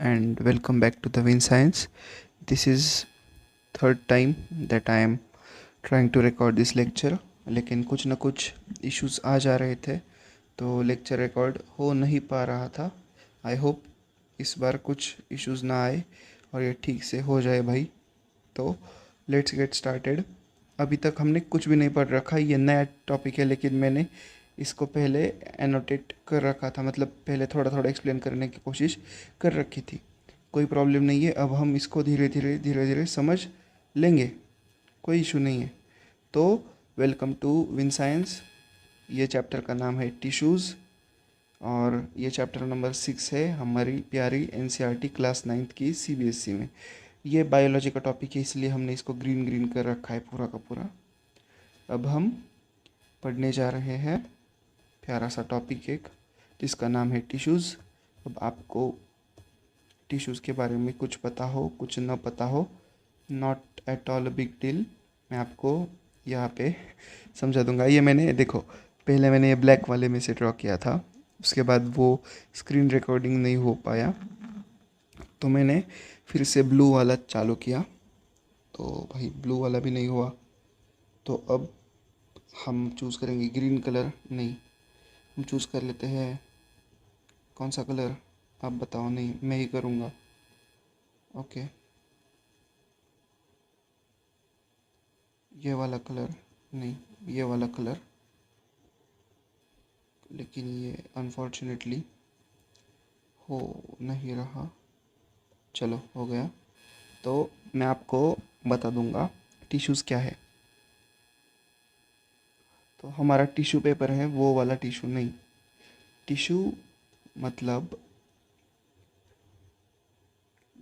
and welcome back to the Win Science. This is third time that I am trying to record this lecture, लेकिन कुछ ना कुछ issues आ जा रहे थे तो लेक्चर रिकॉर्ड हो नहीं पा रहा था. आई होप इस बार कुछ इश्यूज ना आए और ये ठीक से हो जाए भाई. तो लेट्स गेट स्टार्टेड. अभी तक हमने कुछ भी नहीं पढ़ रखा. ये नया टॉपिक है लेकिन मैंने इसको पहले एनोटेट कर रखा था, मतलब पहले थोड़ा थोड़ा एक्सप्लेन करने की कोशिश कर रखी थी. कोई प्रॉब्लम नहीं है, अब हम इसको धीरे धीरे समझ लेंगे, कोई इशू नहीं है. तो वेलकम टू विन साइंस. ये चैप्टर का नाम है टिश्यूज़ और ये चैप्टर नंबर 6 है हमारी प्यारी एनसीईआरटी क्लास 9th की सीबीएसई में. ये बायोलॉजी का टॉपिक है इसलिए हमने इसको ग्रीन ग्रीन कर रखा है पूरा का पूरा. अब हम पढ़ने जा रहे हैं प्यारा सा टॉपिक एक जिसका नाम है टिश्यूज़. अब आपको टिश्यूज़ के बारे में कुछ पता हो कुछ न पता हो, not at all big deal. मैं आपको यहाँ पे समझा दूंगा. ये मैंने देखो पहले मैंने ये ब्लैक वाले में से ड्रॉ किया था, उसके बाद वो स्क्रीन रिकॉर्डिंग नहीं हो पाया तो मैंने फिर से ब्लू वाला चालू किया. तो भाई ब्लू वाला भी नहीं हुआ तो अब हम चूज़ करेंगे ग्रीन कलर. नहीं, हम चूज़ कर लेते हैं कौन सा कलर आप बताओ. नहीं, मैं ही करूँगा. ओके, ये वाला कलर. नहीं, ये वाला कलर. लेकिन ये अनफॉर्चुनेटली हो नहीं रहा. चलो हो गया. तो मैं आपको बता दूंगा टिश्यूज़ क्या है. तो हमारा टिश्यू पेपर है वो वाला टिश्यू नहीं. टिश्यू मतलब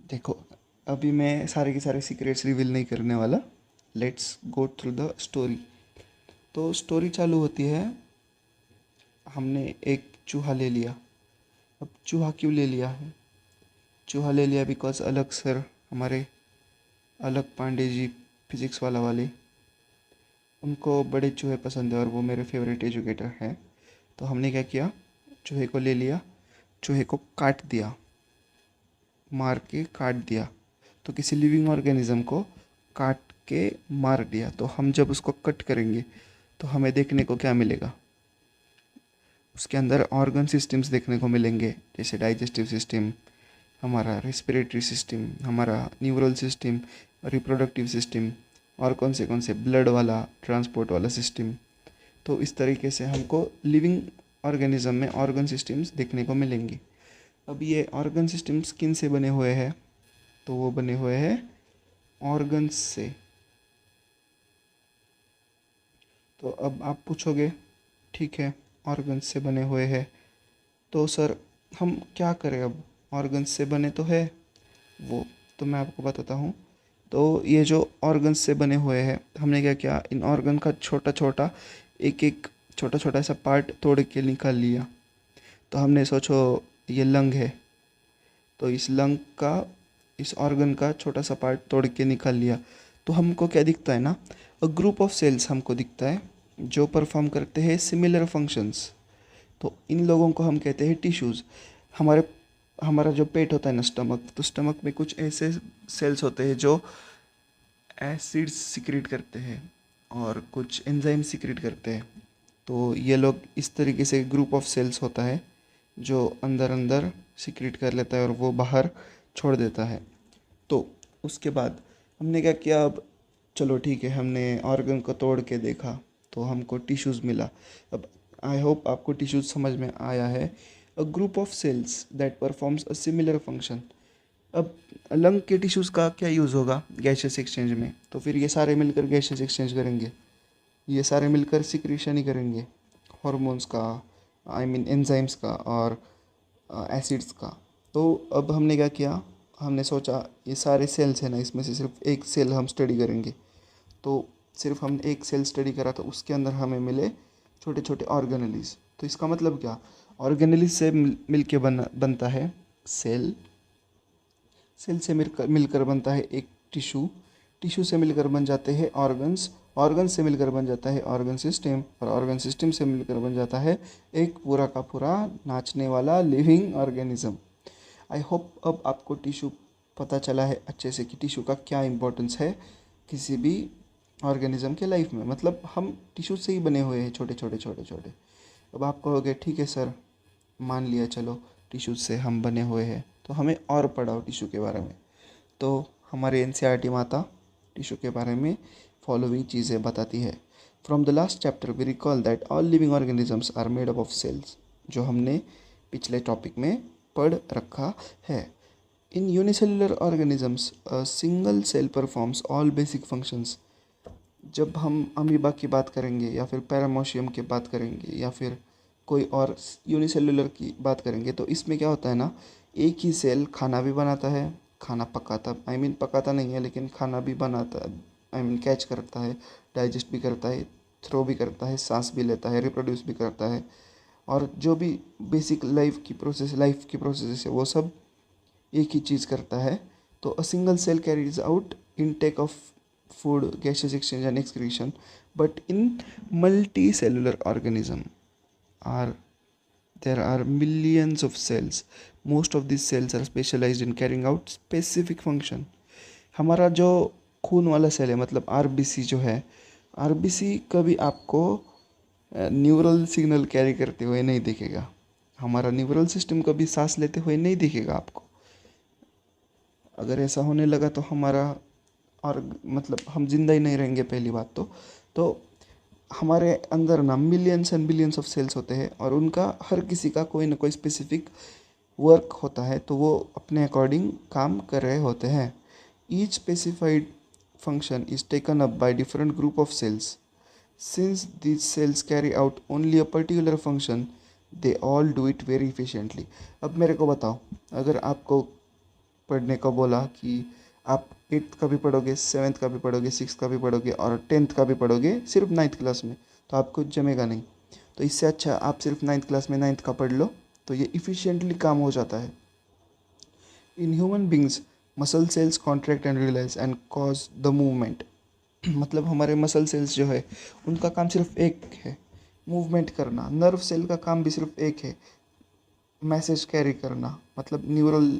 देखो, अभी मैं सारे के सारे सीक्रेट्स रिवील नहीं करने वाला. Let's go through the story. तो स्टोरी चालू होती है, हमने एक चूहा ले लिया. अब चूहा क्यों ले लिया है? चूहा ले लिया बिकॉज अलग सर हमारे अलग पांडे जी फिज़िक्स वाले उनको बड़े चूहे पसंद है और वो मेरे फेवरेट एजुकेटर हैं. तो हमने क्या किया, चूहे को ले लिया, चूहे को काट दिया, मार के काट दिया. तो किसी लिविंग ऑर्गेनिज्म को काट के मार दिया. तो हम जब उसको कट करेंगे तो हमें देखने को क्या मिलेगा, उसके अंदर ऑर्गन सिस्टम्स देखने को मिलेंगे, जैसे डाइजेस्टिव सिस्टम, हमारा रेस्पिरेटरी सिस्टम, हमारा न्यूरल सिस्टम, रिप्रोडक्टिव सिस्टम और कौन से ब्लड वाला, ट्रांसपोर्ट वाला सिस्टम. तो इस तरीके से हमको लिविंग ऑर्गेनिज्म में ऑर्गन सिस्टम्स देखने को मिलेंगे. अब ये ऑर्गन सिस्टम्स किन से बने हुए हैं? तो वो बने हुए हैं ऑर्गन्स से. तो अब आप पूछोगे ठीक है ऑर्गन्स से बने हुए हैं तो सर हम क्या करें, अब ऑर्गन्स से बने तो है वो. तो मैं आपको बताता हूँ. तो ये जो ऑर्गन्स से बने हुए हैं, हमने क्या किया, इन ऑर्गन का छोटा छोटा एक छोटा छोटा सा पार्ट तोड़ के निकाल लिया. तो हमने सोचो ये लंग है, तो इस लंग का, इस ऑर्गन का छोटा सा पार्ट तोड़ के निकाल लिया. तो हमको क्या दिखता है ना, अ ग्रुप ऑफ सेल्स हमको दिखता है जो परफॉर्म करते हैं सिमिलर फंक्शंस. तो इन लोगों को हम कहते हैं टिश्यूज़. हमारे हमारा जो पेट होता है ना, स्टमक, तो स्टमक में कुछ ऐसे सेल्स होते हैं जो एसिड्स सिक्रेट करते हैं और कुछ एंजाइम सिक्रेट करते हैं. तो ये लोग इस तरीके से ग्रुप ऑफ सेल्स होता है जो अंदर अंदर सिक्रेट कर लेता है और वो बाहर छोड़ देता है. तो उसके बाद हमने क्या किया, अब चलो ठीक है हमने ऑर्गन को तोड़ के देखा तो हमको टिश्यूज़ मिला. अब आई होप आपको टिश्यूज़ समझ में आया है. A group of cells that performs a similar function. अब लंग के टिश्यूज़ का क्या यूज़ होगा गैसेस एक्सचेंज में? तो फिर ये सारे मिलकर गैसेस एक्सचेंज करेंगे, ये सारे मिलकर सिक्रीशन ही करेंगे हॉर्मोन्स का, आई मीन एंजाइम्स का और एसिड्स का. तो अब हमने क्या किया, हमने सोचा ये सारे सेल्स हैं ना, इसमें से सिर्फ एक सेल हम स्टडी करेंगे. तो सिर्फ हम एक सेल स्टडी करा तो उसके अंदर हमें मिले छोटे छोटे ऑर्गेनेलीज. तो इसका मतलब क्या, ऑर्गेनेलीज से मिल के बनता है सेल, सेल से मिलकर मिलकर बनता है एक टिश्यू, टिश्यू से मिलकर बन जाते हैं ऑर्गन्स, ऑर्गन से मिलकर बन जाता है ऑर्गन सिस्टम और ऑर्गन सिस्टम से मिलकर बन जाता है एक पूरा का पूरा नाचने वाला लिविंग ऑर्गेनिज्म. आई होप अब आपको टिश्यू पता चला है अच्छे से कि टिश्यू का क्या इम्पोर्टेंस है किसी भी ऑर्गेनिज्म के लाइफ में। मतलब हम टिश्यू से ही बने हुए हैं, छोटे छोटे छोटे छोटे। अब आप कहोगे ठीक है सर, मान लिया, चलो टिश्यू से हम बने हुए हैं, तो हमें और पढ़ाओ टिश्यू के बारे में। तो हमारे एनसीईआरटी माता टिश्यू के बारे में फॉलोइंग चीज़ें बताती है। From the last chapter we recall that all living organisms are made up of cells, जो हमने पिछले टॉपिक में पढ़ रखा है। In unicellular organisms a single cell performs all basic functions. जब हम अमीबा की बात करेंगे या फिर पैरामोशियम की बात करेंगे या फिर कोई और यूनिसेलुलर की बात करेंगे, तो इसमें क्या होता है ना, एक ही सेल खाना भी बनाता है, खाना पकाता, पकाता नहीं है लेकिन खाना भी बनाता, कैच करता है, डाइजेस्ट भी करता है, थ्रो भी करता है, सांस भी लेता है, रिप्रोड्यूस भी करता है, और जो भी बेसिक लाइफ की प्रोसेस है वो सब एक ही चीज़ करता है। तो a single cell carries out intake of food, gaseous exchange and excretion. But in multicellular organism are there are millions of cells. Most of these cells are specialized in carrying out specific function. हमारा जो खून वाला cell है, मतलब RBC जो है, RBC कभी आपको न्यूरल सिग्नल कैरी करते हुए नहीं दिखेगा। हमारा न्यूरल सिस्टम कभी सांस लेते हुए नहीं दिखेगा आपको। अगर ऐसा होने लगा तो हमारा, और मतलब हम जिंदा ही नहीं रहेंगे पहली बात तो हमारे अंदर ना millions and billions of cells होते हैं, और उनका हर किसी का कोई ना कोई स्पेसिफिक वर्क होता है, तो वो अपने अकॉर्डिंग काम कर रहे होते हैं। Each specified function is taken up by different group of cells. Since these cells carry out only a particular function, they all do it very efficiently. अब मेरे को बताओ, अगर आपको पढ़ने को बोला कि आप 8th का भी पढ़ोगे, 7th का भी पढ़ोगे, 6th का भी पढ़ोगे और 10th का भी पढ़ोगे सिर्फ 9th क्लास में, तो आपको जमेगा नहीं। तो इससे अच्छा आप सिर्फ 9th क्लास में 9th का पढ़ लो, तो ये इफ़िशिएंटली काम हो जाता है। In human beings muscle cells contract and relax and cause the movement. मतलब हमारे मसल सेल्स जो है उनका काम सिर्फ एक है, मूवमेंट करना। नर्व सेल का काम भी सिर्फ एक है, मैसेज कैरी करना। मतलब न्यूरल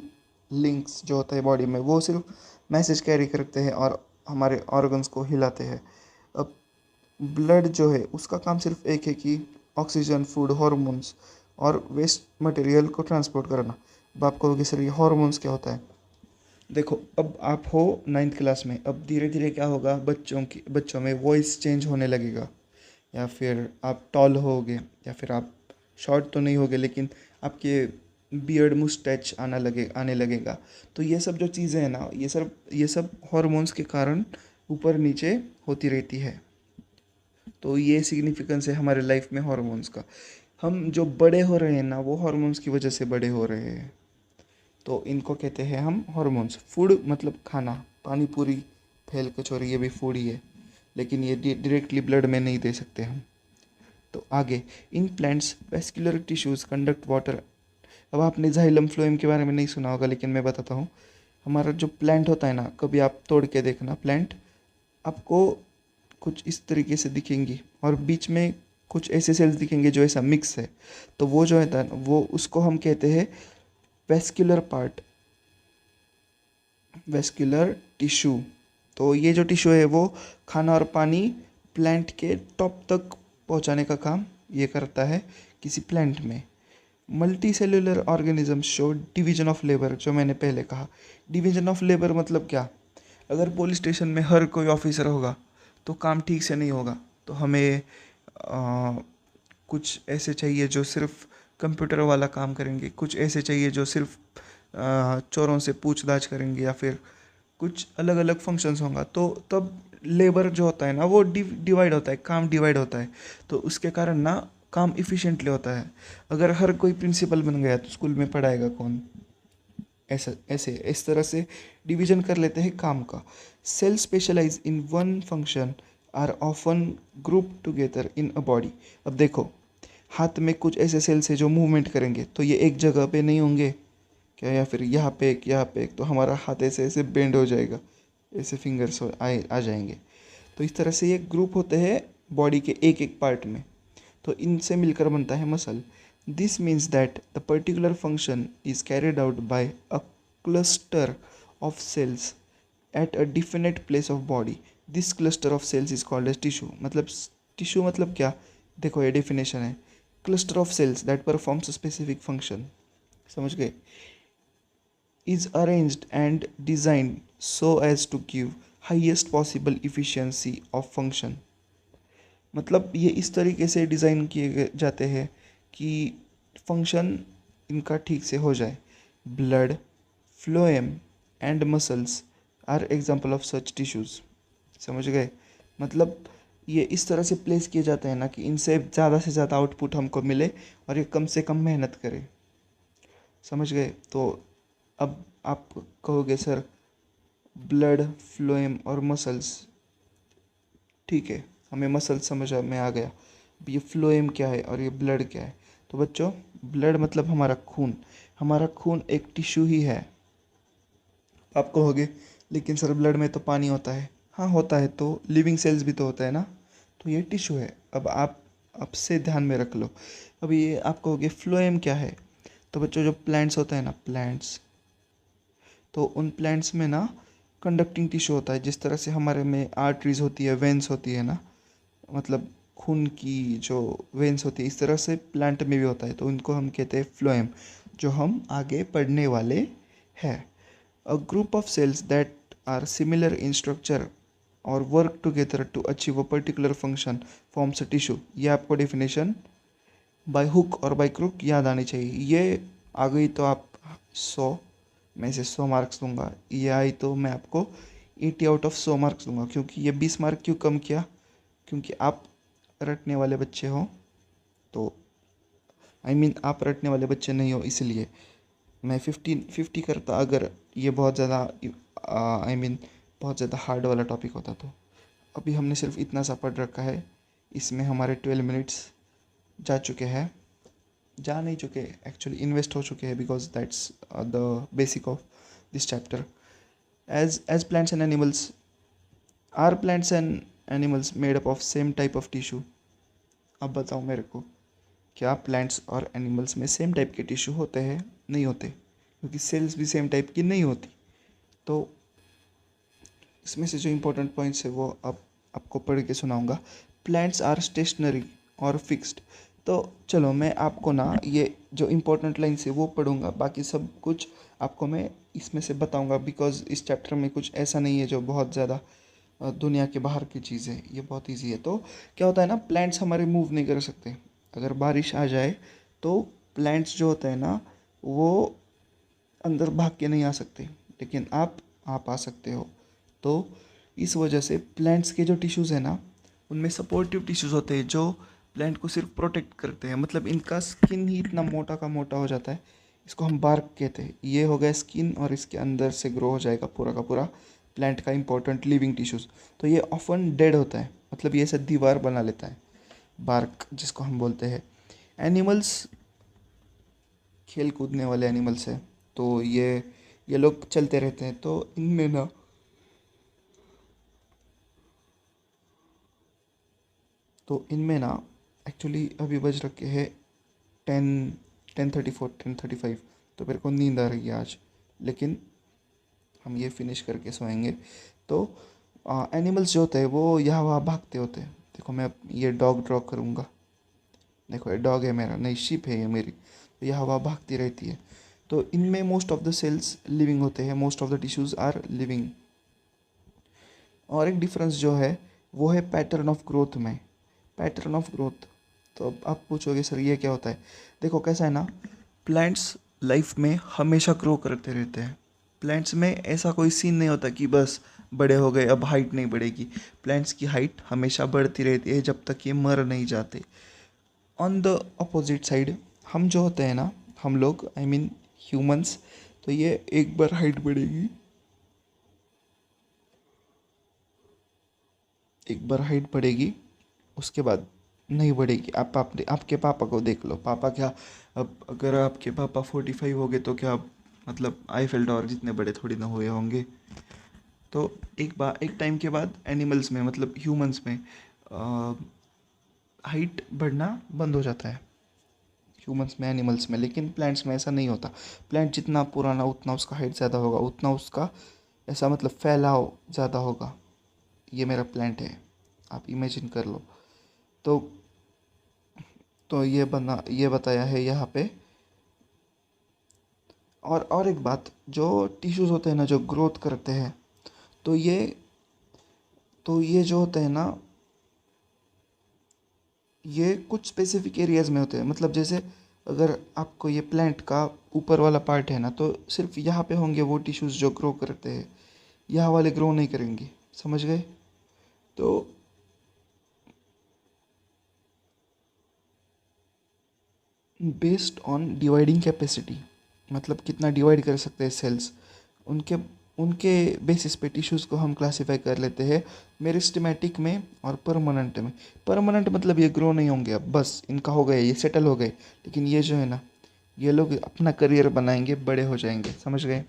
लिंक्स जो होता है बॉडी में, वो सिर्फ मैसेज कैरी करते हैं और हमारे ऑर्गन्स को हिलाते हैं। अब ब्लड जो है उसका काम सिर्फ एक है कि ऑक्सीजन, फूड, हार्मोन्स और वेस्ट मटेरियल को ट्रांसपोर्ट करना। अब आप कहोगे सर ये हार्मोन्स क्या होता है? देखो, अब आप हो 9th क्लास में, अब धीरे धीरे क्या होगा, बच्चों में वॉइस चेंज होने लगेगा, या फिर आप टॉल होगे, या फिर आप शॉर्ट तो नहीं होगे लेकिन आपके बियर्ड मुस्टैच आने लगेगा। तो ये सब जो चीज़ें हैं ना, ये सब हॉर्मोन्स के कारण ऊपर नीचे होती रहती है। तो ये सिग्निफिकेंस है हमारे लाइफ में हॉर्मोन्स का। हम जो बड़े हो रहे हैं ना, वो हॉर्मोन्स की वजह से बड़े हो रहे हैं, तो इनको कहते हैं हम हॉर्मोन्स। फूड मतलब खाना, पानी पूरी, भेल कचौरी, ये भी फूड ही है, लेकिन ये डायरेक्टली ब्लड में नहीं दे सकते हम। तो आगे, in plants vascular tissues conduct water. अब आपने जाइलम फ्लोएम के बारे में नहीं सुना होगा, लेकिन मैं बताता हूँ। हमारा जो प्लांट होता है ना, कभी आप तोड़ के देखना प्लांट, आपको कुछ इस तरीके से दिखेंगी और बीच में कुछ ऐसे सेल्स दिखेंगे जो ऐसा मिक्स है। तो वो जो है वो उसको हम कहते हैं वेस्कुलर पार्ट, वेस्कुलर टिश्यू। तो ये जो टिश्यू है वो खाना और पानी प्लांट के टॉप तक पहुंचाने का काम ये करता है किसी प्लांट में। Multi cellular organism show division of labour, जो मैंने पहले कहा। डिवीजन ऑफ लेबर मतलब क्या? अगर पुलिस स्टेशन में हर कोई ऑफिसर होगा तो काम ठीक से नहीं होगा। तो हमें कुछ ऐसे चाहिए जो सिर्फ कंप्यूटर वाला काम करेंगे, कुछ ऐसे चाहिए जो सिर्फ चोरों से पूछताछ करेंगे, या फिर कुछ अलग अलग फंक्शंस होगा। तो तब लेबर जो होता है ना वो डिवाइड होता है, काम डिवाइड होता है। तो उसके कारण ना काम इफ़िशिएंटली होता है। अगर हर कोई प्रिंसिपल बन गया तो स्कूल में पढ़ाएगा कौन? ऐसा ऐसे इस तरह से डिवीजन कर लेते हैं काम का। Cell specialise in one function are often group together in a body. अब देखो, हाथ में कुछ ऐसे सेल्स है जो मूवमेंट करेंगे, तो ये एक जगह पे नहीं होंगे क्या, या फिर यहाँ पे एक, यहाँ पे एक, तो हमारा हाथ ऐसे ऐसे बेंड हो जाएगा, ऐसे फिंगर्स आ जाएंगे। तो इस तरह से ये ग्रुप होते हैं बॉडी के एक एक पार्ट में। तो इनसे मिलकर बनता है muscle. This means that the particular function is carried out by a cluster of cells at a definite place of body. This cluster of cells is called as tissue. मतलब टिश्यू मतलब क्या? देखो ये डेफिनेशन है, cluster of cells that performs a specific function. समझ गए? Is arranged and designed so as to give highest possible efficiency of function. मतलब ये इस तरीके से डिज़ाइन किए जाते हैं कि फंक्शन इनका ठीक से हो जाए. Blood, phloem and muscles are example of such tissues. समझ गए? मतलब ये इस तरह से प्लेस किए जाते हैं ना कि इनसे ज़्यादा से ज़्यादा आउटपुट हमको मिले और ये कम से कम मेहनत करे. समझ गए? तो अब आप कहोगे सर ब्लड, फ्लोएम और मसल्स, ठीक है, हमें मसल समझ में आ गया. अब ये फ्लोएम क्या है और ये ब्लड क्या है? तो बच्चों, ब्लड मतलब हमारा खून. हमारा खून एक टिश्यू ही है. आप कहोगे लेकिन सर ब्लड में तो पानी होता है. हाँ होता है, तो लिविंग सेल्स भी तो होता है ना. तो ये टिश्यू है. अब आप अब से ध्यान में रख लो. अब ये आप कहोगे फ्लोएम क्या है? तो बच्चों जो प्लांट्स होता है ना, प्लांट्स, तो उन प्लांट्स में ना कंडक्टिंग टिश्यू होता है. जिस तरह से हमारे में आर्टरीज होती है, वेंस होती है ना, मतलब खून की जो वेंस होती है, इस तरह से प्लांट में भी होता है. तो उनको हम कहते हैं फ्लोएम, जो हम आगे पढ़ने वाले हैं. A group of cells that are similar in structure और work together to achieve a particular function forms a tissue. ये आपको डेफिनेशन बाय हुक और बाय क्रुक याद आनी चाहिए. ये आ गई तो आप 100 में से 100 मार्क्स दूंगा. ये आई तो मैं आपको 80 आउट ऑफ 100 मार्क्स दूंगा. क्योंकि ये 20 मार्क क्यों कम किया? क्योंकि आप रटने वाले बच्चे हो. तो आप रटने वाले बच्चे नहीं हो, इसलिए मैं 50 करता अगर ये बहुत ज़्यादा बहुत ज़्यादा हार्ड वाला टॉपिक होता. तो अभी हमने सिर्फ इतना सा पढ़ रखा है. इसमें हमारे 12 मिनट्स जा चुके हैं. जा नहीं चुके, एक्चुअली इन्वेस्ट हो चुके हैं, because that's the basic of this chapter. As plants and animals, are plants and animals made up of same type of tissue? अब बताओ मेरे को, क्या प्लांट्स और एनिमल्स में सेम टाइप के टिश्यू होते हैं? नहीं होते, क्योंकि सेल्स भी सेम टाइप की नहीं होती. तो इसमें से जो इम्पोर्टेंट पॉइंट्स है वो अब आपको पढ़ के सुनाऊंगा. प्लांट्स आर स्टेशनरी और फिक्स्ड. तो चलो मैं आपको ना ये जो इम्पोर्टेंट लाइन्स है वो पढ़ूंगा, बाकी सब कुछ आपको मैं इसमें से बताऊंगा. बिकॉज इस चैप्टर में कुछ ऐसा नहीं है जो बहुत ज़्यादा दुनिया के बाहर की चीज़ है. ये बहुत ईजी है. तो क्या होता है ना, प्लांट्स हमारे मूव नहीं कर सकते. अगर बारिश आ जाए तो प्लांट्स जो होते हैं ना, वो अंदर भाग के नहीं आ सकते, लेकिन आप आ सकते हो. तो इस वजह से प्लांट्स के जो टिश्यूज़ है ना, उनमें सपोर्टिव टिश्यूज़ होते हैं जो प्लांट को सिर्फ प्रोटेक्ट करते हैं. मतलब इनका स्किन ही इतना मोटा का मोटा हो जाता है. इसको हम बार्क कहते हैं. ये हो गया स्किन, और इसके अंदर से ग्रो हो जाएगा पूरा का पूरा प्लांट का इंपॉर्टेंट लिविंग टिश्यूज़. तो ये ऑफन डेड होता है, मतलब ये ऐसा दीवार बना लेता है, बार्क जिसको हम बोलते हैं. एनिमल्स खेल कूदने वाले एनिमल्स है. तो ये लोग चलते रहते हैं. तो इनमें ना एक्चुअली अभी बज रखे हैं 10:34, 10:35. तो मेरे को नींद आ रही है आज, लेकिन हम ये फिनिश करके सोएंगे. तो एनिमल्स जो होते हैं वो यहाँ वहाँ भागते होते हैं. देखो मैं अब ये डॉग ड्रॉ करूँगा. देखो ये डॉग है मेरा, नहीं शिप है ये मेरी. तो यह हवा भागती रहती है. तो इनमें most of the cells living होते हैं, most of the tissues are living. और एक डिफरेंस जो है वो है पैटर्न ऑफ ग्रोथ में. पैटर्न ऑफ ग्रोथ, तो अब आप पूछोगे सर ये क्या होता है? देखो कैसा है ना, प्लांट्स लाइफ में हमेशा ग्रो करते रहते हैं. प्लांट्स में ऐसा कोई सीन नहीं होता कि बस बड़े हो गए अब हाइट नहीं बढ़ेगी. प्लांट्स की हाइट हमेशा बढ़ती रहती है जब तक ये मर नहीं जाते. ऑन द अपोजिट साइड हम जो होते हैं ना, हम लोग ह्यूमंस, तो ये एक बार हाइट बढ़ेगी, एक बार हाइट बढ़ेगी, उसके बाद नहीं बढ़ेगी. आपके पापा को देख लो. पापा क्या, अब अगर आपके पापा 45 हो गए तो क्या मतलब आईफेल टावर जितने बड़े थोड़ी ना हुए होंगे. तो एक टाइम के बाद एनिमल्स में, मतलब ह्यूमंस में हाइट बढ़ना बंद हो जाता है. ह्यूमंस में, एनिमल्स में, लेकिन प्लांट्स में ऐसा नहीं होता। प्लांट जितना पुराना उतना उसका हाइट ज़्यादा होगा, उतना उसका ऐसा मतलब फैलाव ज़्यादा होगा। ये मेरा प्लांट है, आप इमेजिन कर लो। तो ये बताया है यहाँ पे। और एक बात, जो टिश्यूज़ होते हैं ना जो ग्रोथ करते हैं, तो ये जो होते हैं ना, ये कुछ स्पेसिफिक एरियाज़ में होते हैं। मतलब जैसे अगर आपको ये प्लांट का ऊपर वाला पार्ट है ना, तो सिर्फ यहाँ पे होंगे वो टिश्यूज़ जो ग्रो करते हैं, यहाँ वाले ग्रो नहीं करेंगे। समझ गए? तो बेस्ड ऑन डिवाइडिंग कैपेसिटी, मतलब कितना डिवाइड कर सकते हैं सेल्स, उनके उनके बेसिस पे टिश्यूज़ को हम क्लासिफाई कर लेते हैं मेरिस्टेमेटिक में और परमानेंट में। परमानेंट मतलब ये ग्रो नहीं होंगे, अब बस इनका हो गया, ये सेटल हो गए। लेकिन ये जो है ना, ये लोग अपना करियर बनाएंगे, बड़े हो जाएंगे। समझ गए?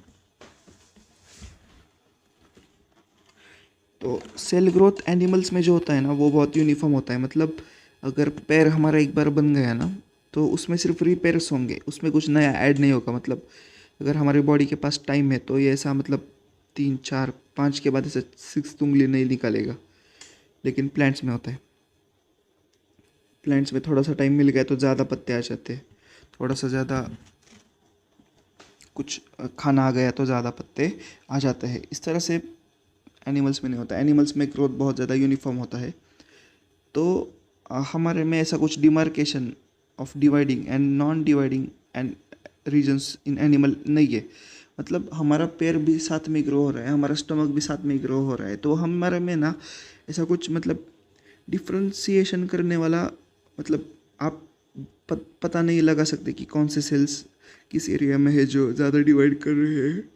तो सेल ग्रोथ एनिमल्स में जो होता है ना, वो बहुत यूनिफॉर्म होता है। मतलब अगर पैर हमारा एक बार बन गया ना, तो उसमें सिर्फ रिपेयर्स होंगे, उसमें कुछ नया ऐड नहीं होगा। मतलब अगर हमारी बॉडी के पास टाइम है तो ये ऐसा मतलब 3 4 5 के बाद ऐसे 6 उंगली नहीं निकालेगा। लेकिन प्लांट्स में होता है, प्लांट्स में थोड़ा सा टाइम मिल गया तो ज़्यादा पत्ते आ जाते हैं, थोड़ा सा ज़्यादा कुछ खाना आ गया तो ज़्यादा पत्ते आ जाते हैं। इस तरह से एनिमल्स में नहीं होता। एनिमल्स में ग्रोथ बहुत ज़्यादा यूनिफॉर्म होता है। तो हमारे में ऐसा कुछ demarcation of dividing and non dividing and regions in animal नहीं है। मतलब हमारा पैर भी साथ में ग्रो हो रहा है, हमारा स्टमक भी साथ में ग्रो हो रहा है। तो हमारे में ना ऐसा कुछ मतलब डिफ्रेंसिएशन करने वाला, मतलब आप पता नहीं लगा सकते कि कौन से सेल्स किस एरिया में है जो ज़्यादा डिवाइड कर रहे हैं,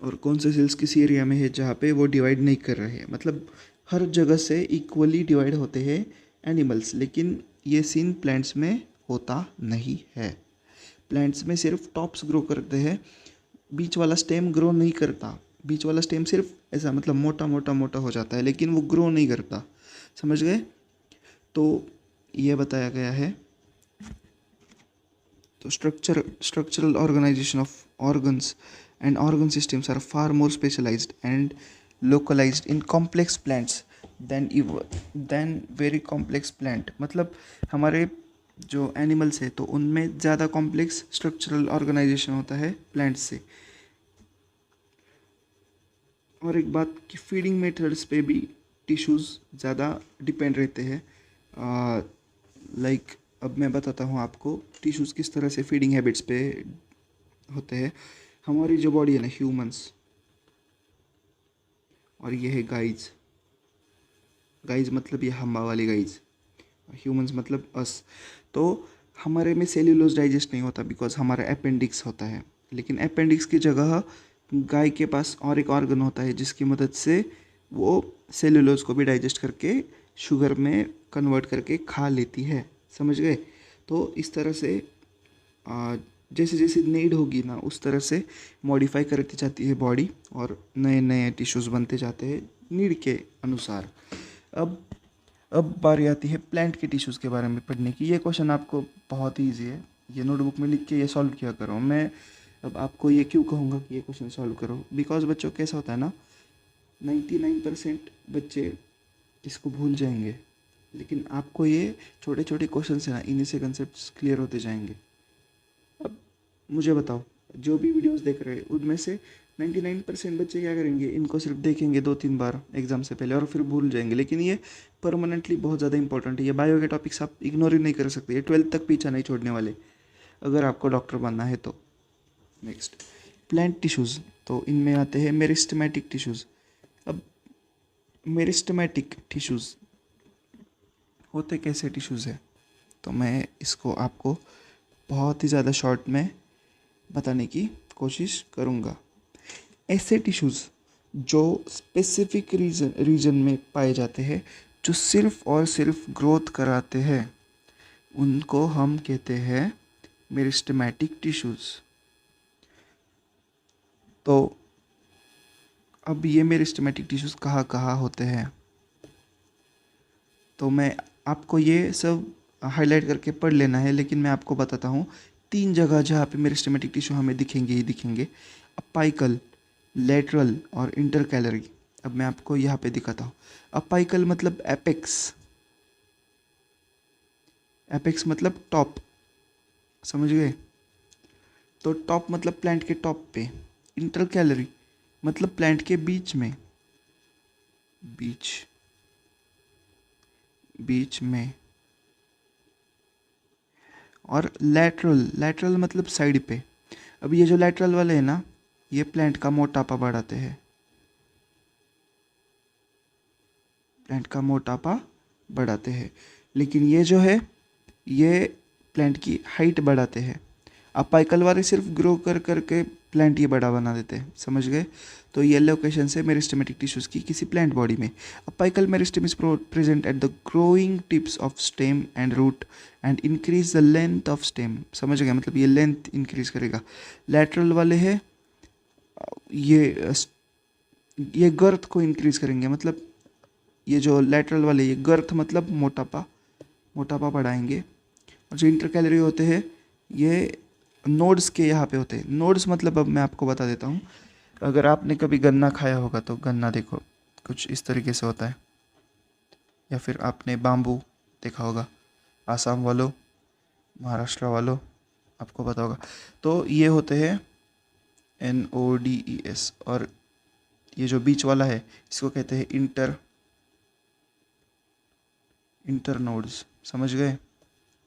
और कौन से सेल्स किस एरिया में है जहाँ पे वो डिवाइड नहीं कर रहे हैं। मतलब हर जगह से इक्वली डिवाइड होते हैं एनिमल्स, लेकिन ये सीन प्लांट्स में होता नहीं है। प्लांट्स में सिर्फ टॉप्स ग्रो करते हैं, बीच वाला स्टेम ग्रो नहीं करता। बीच वाला स्टेम सिर्फ ऐसा मतलब मोटा मोटा मोटा हो जाता है, लेकिन वो ग्रो नहीं करता। समझ गए? तो ये बताया गया है। तो structural organization of organs and organ systems are far more specialized and localized in complex plants than very complex plant। मतलब हमारे जो एनिमल्स है तो उनमें ज़्यादा कॉम्प्लेक्स स्ट्रक्चरल ऑर्गेनाइजेशन होता है प्लांट्स से। और एक बात कि फीडिंग मेथड्स पे भी टिश्यूज़ ज़्यादा डिपेंड रहते हैं। लाइक अब मैं बताता हूँ आपको टिश्यूज़ किस तरह से फीडिंग हैबिट्स पे होते हैं। हमारी जो बॉडी है ना, ह्यूमंस, और ये है गाइज। गाइज मतलब ये हम्बा वाली गाइज, ह्यूमंस मतलब अस। तो हमारे में सेल्यूलोज डाइजेस्ट नहीं होता बिकॉज हमारा अपेंडिक्स होता है। लेकिन अपेंडिक्स की जगह गाय के पास और एक ऑर्गन होता है जिसकी मदद से वो सेल्यूलोज को भी डाइजेस्ट करके शुगर में कन्वर्ट करके खा लेती है। समझ गए? तो इस तरह से जैसे जैसे नीड होगी ना, उस तरह से मॉडिफाई करती जाती है बॉडी, और नए नए टिश्यूज़ बनते जाते हैं नीड के अनुसार। अब अब बारी आती है प्लांट के टिश्यूज़ के बारे में पढ़ने की। ये क्वेश्चन आपको बहुत ही ईजी है, ये नोटबुक में लिख के ये सॉल्व किया करो। मैं अब आपको ये क्यों कहूँगा कि ये क्वेश्चन सॉल्व करो, बिकॉज बच्चों कैसा होता है ना, 99% बच्चे इसको भूल जाएंगे, लेकिन आपको ये छोटे छोटे क्वेश्चन है ना, इन्हीं से कंसेप्ट क्लियर होते जाएंगे। अब मुझे बताओ, जो भी वीडियोस देख रहे हैं उनमें से 99% बच्चे क्या करेंगे, इनको सिर्फ देखेंगे 2 3 बार एग्जाम से पहले और फिर भूल जाएंगे। लेकिन ये परमानेंटली बहुत ज़्यादा इंपॉर्टेंट है। ये बायो के टॉपिक्स आप इग्नोर ही नहीं कर सकते, ये 12th तक पीछा नहीं छोड़ने वाले अगर आपको डॉक्टर बनना है तो। नेक्स्ट, प्लांट टिश्यूज़, तो इनमें आते हैं मेरिस्टेमेटिक टिश्यूज़। अब मेरिस्टेमेटिक टिश्यूज़ होते कैसे टिश्यूज़ है, तो मैं इसको आपको बहुत ही ज़्यादा शॉर्ट में बताने की कोशिश करूँगा। ऐसे टिश्यूज़ जो स्पेसिफिक रीजन में पाए जाते हैं, जो सिर्फ और सिर्फ ग्रोथ कराते हैं, उनको हम कहते हैं मेरिस्टेमेटिक टिश्यूज़। तो अब ये मेरिस्टेमेटिक टिश्यूज़ कहाँ कहाँ होते हैं, तो मैं आपको ये सब हाईलाइट करके पढ़ लेना है, लेकिन मैं आपको बताता हूँ 3 जगह जहाँ पे मेरिस्टेमेटिक टिश्यू हमें दिखेंगे ही दिखेंगे, अपाइकल, लेटरल और इंटरकैलरी। अब मैं आपको यहाँ पे दिखाता हूँ। अपाइकल मतलब एपेक्स, एपेक्स मतलब टॉप, समझ गए? तो टॉप मतलब प्लांट के टॉप पे। इंटरकैलरी मतलब प्लांट के बीच में, बीच बीच में। और लेटरल, लेटरल मतलब साइड पे। अब ये जो लेटरल वाले हैं ना, ये प्लांट का मोटापा बढ़ाते हैं, प्लांट का मोटापा बढ़ाते हैं। लेकिन ये जो है, ये प्लांट की हाइट बढ़ाते हैं। अपाइकल वाले सिर्फ ग्रो कर करके प्लांट ये बड़ा बना देते हैं, समझ गए? तो ये लोकेशन से मेरिस्टेमेटिक टिश्यूज की किसी प्लांट बॉडी में। Apical meristem is present at the growing tips of stem and root and increase the length of stem, समझ गए? मतलब ये लेंथ इंक्रीज करेगा। लेटरल वाले है, ये ये गर्थ को इंक्रीज करेंगे, मतलब ये जो लेटरल वाले, ये गर्थ मतलब मोटापा, मोटापा बढ़ाएंगे। और जो इंटरकैलरी होते हैं, ये नोड्स के यहाँ पे होते हैं। नोड्स मतलब अब मैं आपको बता देता हूँ। अगर आपने कभी गन्ना खाया होगा तो गन्ना देखो कुछ इस तरीके से होता है, या फिर आपने बाम्बू देखा होगा, आसाम वालों, महाराष्ट्र वालों, आपको पता होगा। तो ये होते हैं NODES। और ये जो बीच वाला है, इसको कहते हैं इंटर नोड्स, समझ गए?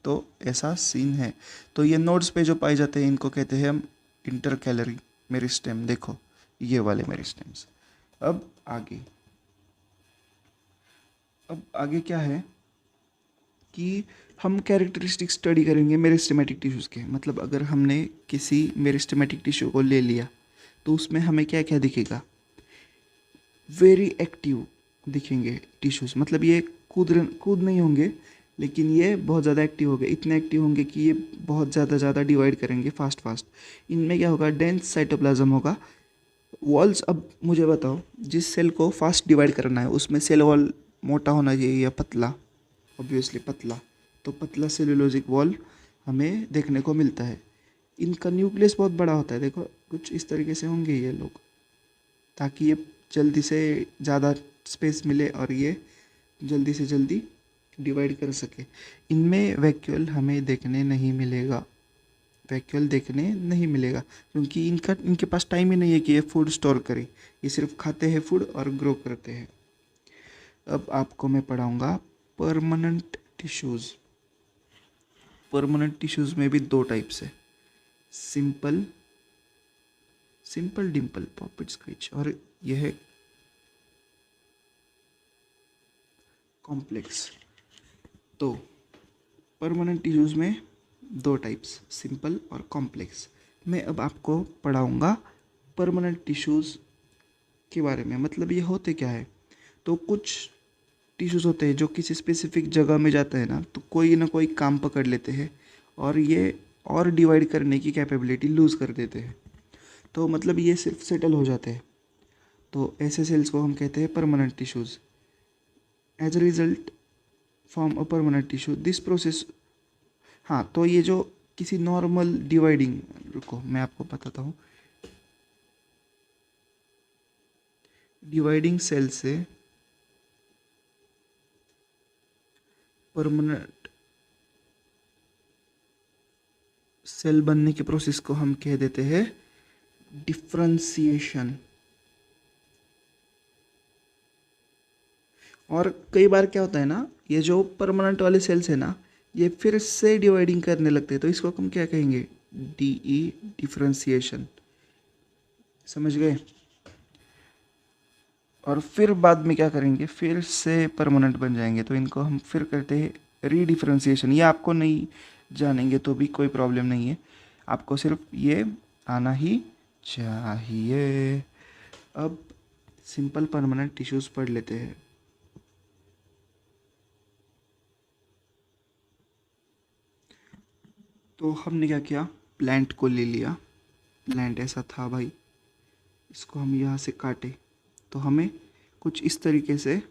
तो ऐसा सीन है। तो ये नोड्स पे जो पाए जाते हैं, इनको कहते हैं हम इंटर कैलरी मेरिस्टेम। देखो ये वाले मेरिस्टेम्स। अब आगे, अब आगे क्या है कि हम कैरेक्टरिस्टिक स्टडी करेंगे मेरिस्टेमेटिक टिश्यूज़ के। मतलब अगर हमने किसी मेरिस्टेमेटिक टिश्यू को ले लिया तो उसमें हमें क्या क्या दिखेगा? वेरी एक्टिव दिखेंगे टिश्यूज़। मतलब ये कूद नहीं होंगे, लेकिन ये बहुत ज़्यादा एक्टिव होंगे। इतने एक्टिव होंगे कि ये बहुत ज़्यादा डिवाइड करेंगे फास्ट फास्ट। इनमें क्या होगा? डेंस साइटोप्लाज्म होगा। वॉल्स, अब मुझे बताओ, जिस सेल को फास्ट डिवाइड करना है उसमें सेल वॉल मोटा होना चाहिए या पतला? ऑब्वियसली पतला। तो पतला सेलुलोजिक वॉल हमें देखने को मिलता है। इनका न्यूक्लियस बहुत बड़ा होता है, देखो कुछ इस तरीके से होंगे ये लोग, ताकि ये जल्दी से ज़्यादा स्पेस मिले और ये जल्दी से जल्दी डिवाइड कर सके। इनमें वैक्यूल हमें देखने नहीं मिलेगा, वैक्यूल देखने नहीं मिलेगा, क्योंकि इनके पास टाइम ही नहीं है कि ये फूड स्टोर करें। ये सिर्फ खाते हैं फूड और ग्रो करते हैं। अब आपको मैं पढ़ाऊँगा परमानेंट टिश्यूज़। परमानेंट टिश्यूज़ में भी 2 टाइप्स है, सिंपल डिम्पल पॉपिट स्क्रीच, और यह है कॉम्प्लेक्स। तो परमानेंट टिश्यूज़ में 2 टाइप्स, सिंपल और कॉम्प्लेक्स। मैं अब आपको पढ़ाऊँगा परमानेंट टिश्यूज़ के बारे में। मतलब ये होते क्या है? तो कुछ टिश्यूज़ होते हैं जो किसी स्पेसिफिक जगह में जाते हैं ना, तो कोई ना कोई काम पकड़ लेते हैं और ये और डिवाइड करने की कैपेबिलिटी लूज़ कर देते हैं। तो मतलब ये सिर्फ सेटल हो जाते हैं। तो ऐसे सेल्स को हम कहते हैं permanent tissues. As a result form a permanent tissue, this process. हाँ, तो ये जो किसी नॉर्मल डिवाइडिंग, रुको मैं आपको बताता हूँ, डिवाइडिंग सेल से परमानेंट सेल बनने के प्रोसेस को हम कह देते हैं डिफ्रेंसिएशन। और कई बार क्या होता है ना, ये जो परमानेंट वाले सेल्स है ना, ये फिर से डिवाइडिंग करने लगते हैं, तो इसको हम क्या कहेंगे? डिफ्रेंसिएशन, समझ गए? और फिर बाद में क्या करेंगे? फिर से परमानेंट बन जाएंगे, तो इनको हम फिर करते हैं रीडिफ्रेंसिएशन। ये आपको नहीं जानेंगे तो भी कोई प्रॉब्लम नहीं है, आपको सिर्फ ये आना ही चाहिए। अब सिंपल परमानेंट टिश्यूज़ पढ़ लेते हैं। तो हमने क्या किया? प्लांट को ले लिया, प्लांट ऐसा था भाई, इसको हम यहाँ से काटे तो हमें कुछ इस तरीके से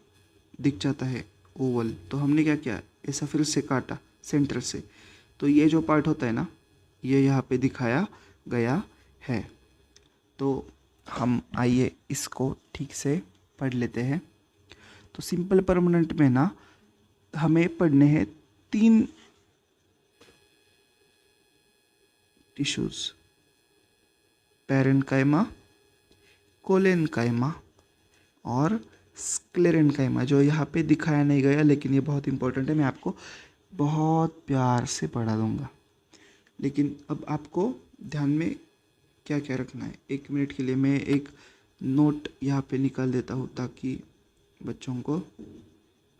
दिख जाता है ओवल। तो हमने क्या किया? ऐसा फिर से काटा, सेंटर से। तो ये जो पार्ट होता है ना, ये यहाँ पे दिखाया गया है। तो हम आइए इसको ठीक से पढ़ लेते हैं। तो सिंपल परमानेंट में ना हमें पढ़ने हैं 3 टिश्यूज, पैरेन्काइमा, कोलेनकाइमा और स्क्लेरेन्काइमा, जो यहाँ पे दिखाया नहीं गया लेकिन ये बहुत इंपॉर्टेंट है, मैं आपको बहुत प्यार से पढ़ा दूंगा। लेकिन अब आपको ध्यान में क्या क्या रखना है, 1 मिनट के लिए मैं एक नोट यहाँ पे निकाल देता हूँ ताकि बच्चों को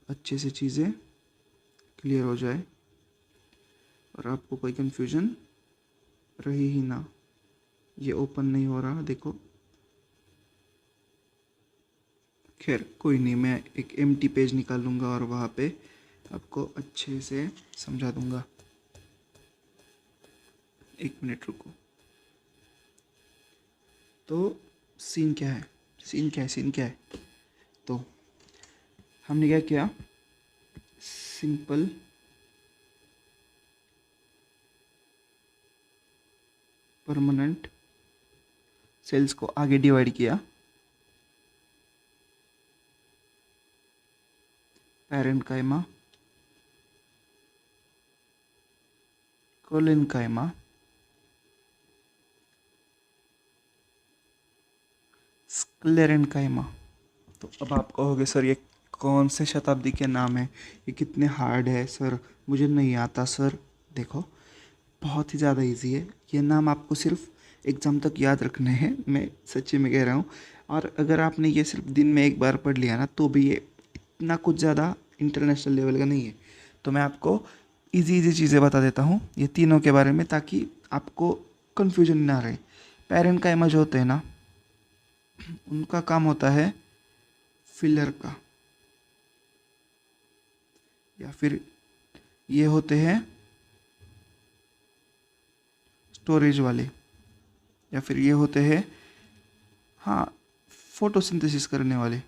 अच्छे से चीज़ें क्लियर हो जाए और आपको कोई कंफ्यूजन रही ही ना। ये ओपन नहीं हो रहा, देखो। खैर कोई नहीं, मैं एक एम्प्टी पेज निकाल लूँगा और वहाँ पे आपको अच्छे से समझा दूँगा। 1 मिनट रुको। तो सीन क्या है, सीन क्या है? तो हमने क्या किया, सिंपल परमानेंट सेल्स को आगे डिवाइड किया, पैरेन्काइमा, कोलेनकाइमा, स्क्लेरेन्काइमा। तो अब आप कहोगे सर ये कौन से शताब्दी के नाम है, ये कितने हार्ड है सर, मुझे नहीं आता सर। देखो बहुत ही ज़्यादा इजी है, ये नाम आपको सिर्फ एग्ज़ाम तक याद रखने हैं, मैं सच्ची में कह रहा हूँ। और अगर आपने ये सिर्फ दिन में एक बार पढ़ लिया ना तो भी ये इतना कुछ ज़्यादा इंटरनेशनल लेवल का नहीं है। तो मैं आपको इजी चीज़ें बता देता हूँ ये तीनों के बारे में ताकि आपको कन्फ्यूजन ना रहे। पैरेन्काइमा जो होते हैं ना, उनका काम होता है फिलर का, या फिर ये होते हैं स्टोरेज वाले, या फिर ये होते हैं हाँ फोटोसिंथेसिस करने वाले।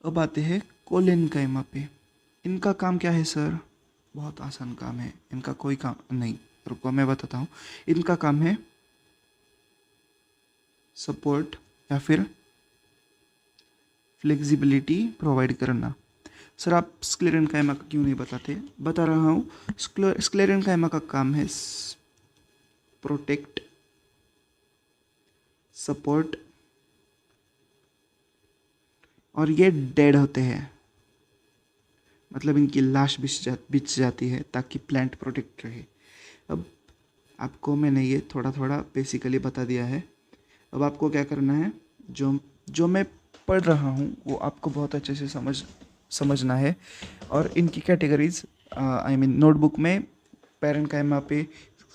अब आते हैं कोलेनकाइमा पे। इनका काम क्या है सर? बहुत आसान काम है, इनका कोई काम नहीं, रुको मैं बताता हूँ। इनका काम है सपोर्ट या फिर फ्लेक्सिबिलिटी प्रोवाइड करना। सर आप स्क्लेरेन्काइमा का क्यों नहीं बताते? बता रहा हूँ। स्क्लेरेन्काइमा का काम है प्रोटेक्ट, सपोर्ट, और ये डेड होते हैं, मतलब इनकी लाश बिछ जाती है ताकि प्लांट प्रोटेक्ट रहे। अब आपको मैंने ये थोड़ा थोड़ा बेसिकली बता दिया है। अब आपको क्या करना है, जो जो मैं पढ़ रहा हूँ वो आपको बहुत अच्छे से समझना है। और इनकी कैटेगरीज आई मीन नोटबुक में पैरेन्काइमा पे,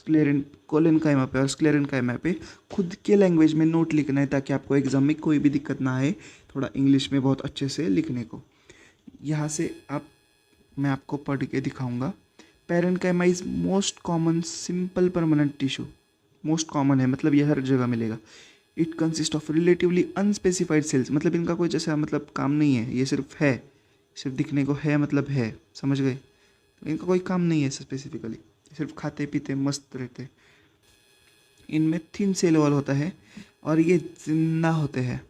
कोलेनकाइमा पे और स्क्लेरेन्काइमा पे खुद के लैंग्वेज में नोट लिखना है ताकि आपको एग्जाम में कोई भी दिक्कत ना आए, थोड़ा इंग्लिश में बहुत अच्छे से लिखने को। यहाँ से मैं आपको पढ़ के दिखाऊंगा। Parenchyma is most common simple permanent tissue. Most common है मतलब ये हर जगह मिलेगा। It consist of relatively unspecified cells, मतलब इनका कोई जैसा मतलब काम नहीं है, ये सिर्फ है, सिर्फ दिखने को है मतलब है, समझ गए? तो इनका कोई काम नहीं है स्पेसिफिकली, सिर्फ खाते पीते मस्त रहते। इनमें थिन सेल वॉल होता है और ये जिंदा होते हैं।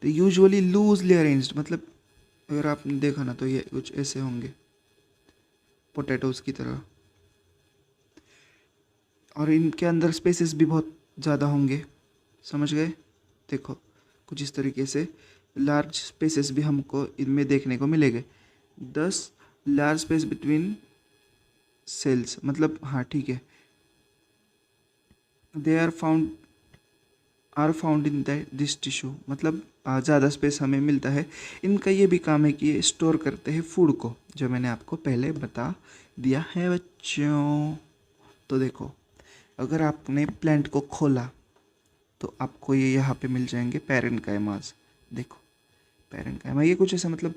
तो यूजुअली लूजली अरेंज्ड, मतलब अगर आपने देखा ना तो ये कुछ ऐसे होंगे पोटैटोज की तरह, और इनके अंदर स्पेसेस भी बहुत ज़्यादा होंगे, समझ गए? देखो कुछ इस तरीके से लार्ज स्पेसेस भी हमको इनमें देखने को मिलेंगे। 10 लार्ज स्पेस बिटवीन सेल्स, मतलब हाँ ठीक है, they are found in this tissue, मतलब ज़्यादा स्पेस हमें मिलता है। इनका ये भी काम है कि ये स्टोर करते हैं फूड को, जो मैंने आपको पहले बता दिया है बच्चों। तो देखो अगर आपने प्लांट को खोला तो आपको ये यहाँ पे मिल जाएंगे पैरेन्काइमास। देखो पैरेन्काइमा, ये कुछ ऐसा मतलब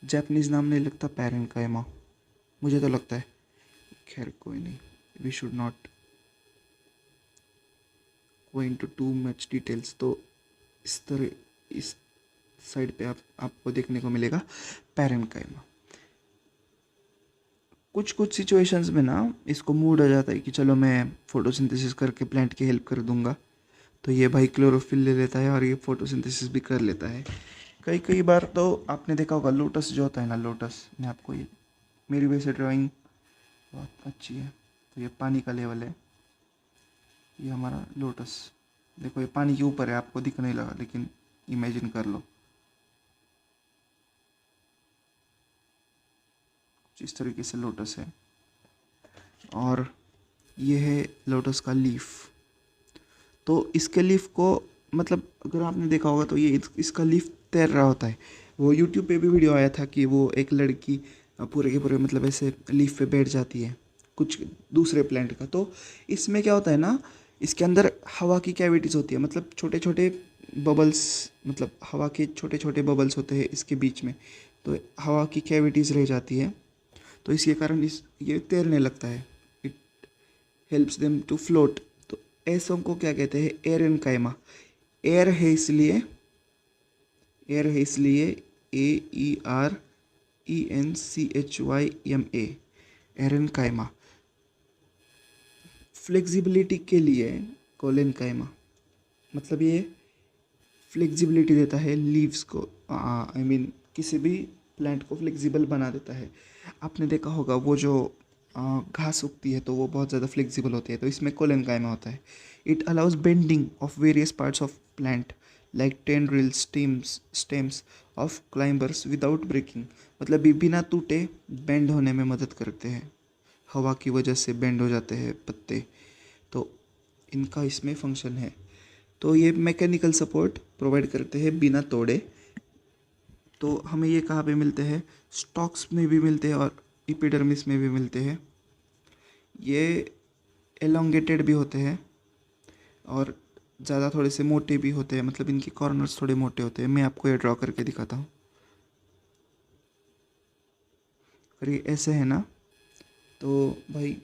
जापानीज नाम नहीं लगता पैरेन्काइमा, मुझे तो लगता है। खैर कोई नहीं, we should not go into too much details. तो इस साइड पे आपको देखने को मिलेगा पैरेन्काइमा। कुछ कुछ सिचुएशंस में ना इसको मूड आ जाता है कि चलो मैं फोटोसिंथेसिस करके प्लांट की हेल्प कर दूंगा, तो ये भाई क्लोरोफिल ले लेता है और ये फोटोसिंथेसिस भी कर लेता है। कई कई बार तो आपने देखा होगा लोटस जो होता है ना, लोटस, मैं आपको ये, मेरी वैसे ड्राइंग बहुत अच्छी है, तो ये पानी का लेवल है, ये हमारा लोटस, देखो ये पानी के ऊपर है, आपको दिख नहीं लगा लेकिन इमेजिन कर लो, इस तरीके से लोटस है। और ये है लोटस का लीफ। तो इसके लीफ को, मतलब अगर आपने देखा होगा तो ये इसका लीफ तैर रहा होता है। वो यूट्यूब पे भी वीडियो आया था कि वो एक लड़की पूरे के पूरे मतलब ऐसे लीफ पे बैठ जाती है कुछ दूसरे प्लांट का। तो इसमें क्या होता है ना, इसके अंदर हवा की कैविटीज़ होती है, मतलब छोटे छोटे बबल्स, मतलब हवा के छोटे छोटे बबल्स होते हैं इसके बीच में, तो हवा की कैविटीज़ रह जाती है, तो इसके कारण इस ये तैरने लगता है। It helps them to float. तो ऐसों को क्या कहते हैं, एरन कायमा। एयर है इसलिए, एयर है इसलिए AERENCHYMA, एरन कायमा। फ्लेक्सिबिलिटी के लिए कोलेन कायमा, मतलब ये फ्लेक्सिबिलिटी देता है लीव्स को, आई मीन किसी भी प्लांट को फ्लेक्सिबल बना देता है। आपने देखा होगा वो जो घास उगती है तो वो बहुत ज़्यादा फ्लेक्सिबल होती है, तो इसमें कोलेनकाइमा होता है। It allows bending of various parts of plant like tendrils, stems of climbers without breaking, मतलब ये बिना टूटे बेंड होने में मदद करते हैं। हवा की वजह से बेंड हो जाते हैं पत्ते, तो इनका इसमें फंक्शन है। तो ये मैकेनिकल सपोर्ट प्रोवाइड करते हैं बिना तोड़े। तो हमें ये कहाँ पे मिलते हैं, स्टॉक्स में भी मिलते हैं और एपिडर्मिस में भी मिलते हैं। ये एलोंगेटेड भी होते हैं और ज़्यादा थोड़े से मोटे भी होते हैं, मतलब इनके कॉर्नर्स थोड़े मोटे होते हैं। मैं आपको ये ड्रॉ करके दिखाता हूँ। अगर ये ऐसे है ना, तो भाई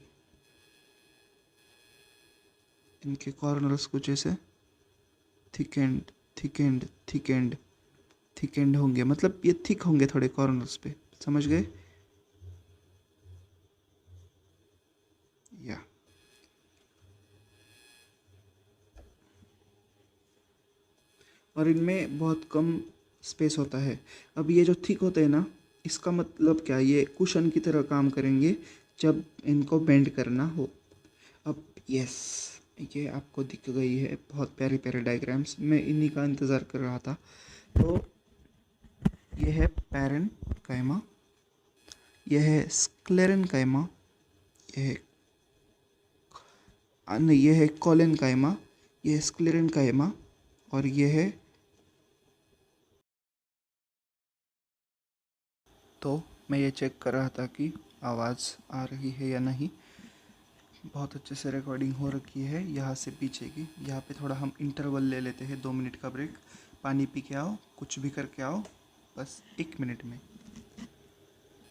इनके कॉर्नर्स कुछ ऐसे thick and thick and thick and thick and होंगे, मतलब ये थिक होंगे थोड़े कॉर्नर्स पे, समझ गए? या और इनमें बहुत कम स्पेस होता है। अब ये जो थिक होते हैं ना, इसका मतलब क्या, ये कुशन की तरह काम करेंगे जब इनको बेंड करना हो। अब यस, ये आपको दिख गई है बहुत प्यारे प्यारे डायग्राम्स, मैं इन्हीं का इंतज़ार कर रहा था। तो ये है पैरन कायमा, ये है स्क्लेरन कायमा, ये है नहीं, ये है कोलेन कायमा, ये है स्क्लेरन कायमा, और ये है। तो मैं ये चेक कर रहा था कि आवाज़ आ रही है या नहीं। बहुत अच्छे से रिकॉर्डिंग हो रखी है यहाँ से पीछे की। यहाँ पे थोड़ा हम इंटरवल ले लेते हैं, 2 मिनट का ब्रेक। पानी पी के आओ, कुछ भी करके आओ, बस 1 मिनट में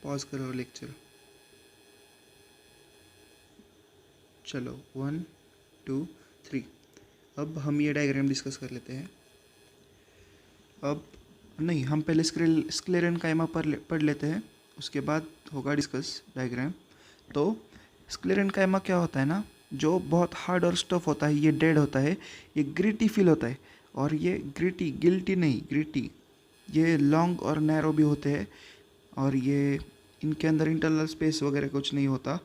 पॉज करो लेक्चर। चलो 1 2 3। अब हम ये डायग्राम डिस्कस कर लेते हैं। अब नहीं, हम पहले स्क्लेरन कायमा पढ़ लेते हैं, उसके बाद होगा डिस्कस डायग्राम। तो स्क्लेरन कायमा क्या होता है ना, जो बहुत हार्ड और स्टफ होता है, ये डेड होता है, ये ग्रिटी फील होता है। और ये ग्रिटी, गिल्टी नहीं, ग्रिटी, ये लॉन्ग और नैरो भी होते हैं, और ये इनके अंदर इंटरनल स्पेस वगैरह कुछ नहीं होता।